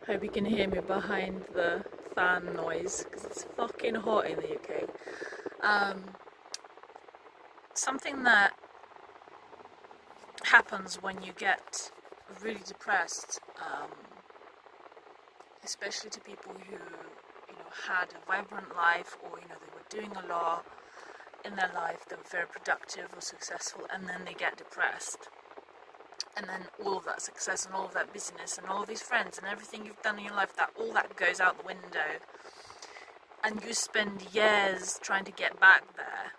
Hope you can hear me behind the fan noise because it's fucking hot in the UK. Something that happens when you get really depressed, especially to people who had a vibrant life, or they were doing a lot in their life, they were very productive or successful, and then they get depressed. And then all of that success and all of that business and all of these friends and everything you've done in your life, that all that goes out the window, and you spend years trying to get back there.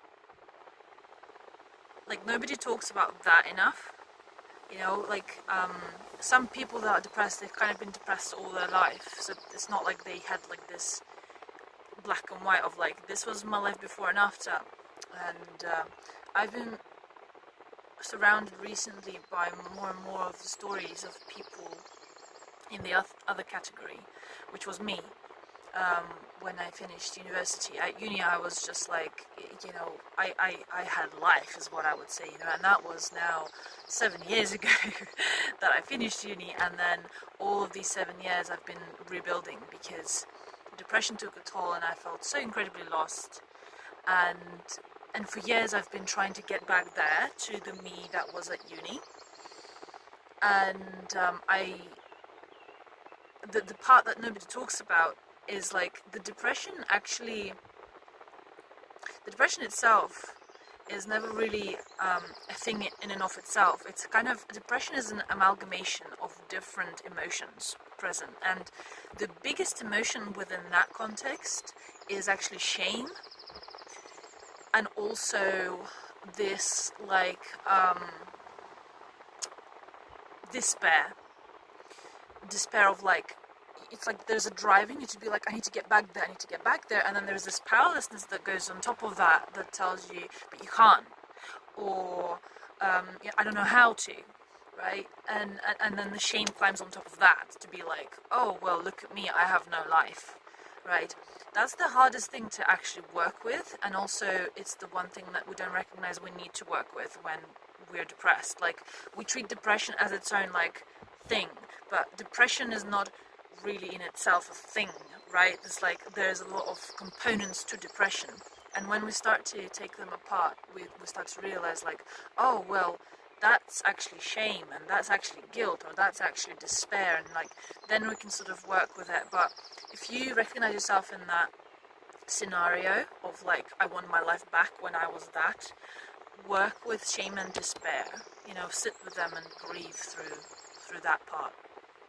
Like, nobody talks about that enough. Some people that are depressed, they've kind of been depressed all their life, so it's not like they had like this black and white of like, this was my life before and after. And I've been surrounded recently by more and more of the stories of people in the other category, which was me. When I finished university, at uni I was just like, I had life is what I would say, and that was now 7 years ago that I finished uni, and then all of these 7 years I've been rebuilding because depression took a toll and I felt so incredibly lost, and for years I've been trying to get back there to the me that was at uni. And the part that nobody talks about is like the depression itself is never really a thing in and of itself. It's kind of, depression is an amalgamation of different emotions present, and the biggest emotion within that context is actually shame, and also this like despair of like, it's like there's a drive in you to be like, I need to get back there, and then there's this powerlessness that goes on top of that tells you, but you can't, or I don't know how to, right? And then the shame climbs on top of that to be like, oh well, look at me, I have no life, right? That's the hardest thing to actually work with, and also it's the one thing that we don't recognize we need to work with when we're depressed. Like, we treat depression as its own like thing, but depression is not really in itself a thing, right? It's like there's a lot of components to depression, and when we start to take them apart, we start to realize like, oh well, that's actually shame, and that's actually guilt, or that's actually despair, and like then we can sort of work with it. But if you recognize yourself in that scenario of like, I want my life back when I was that, work with shame and despair, sit with them and grieve through that part.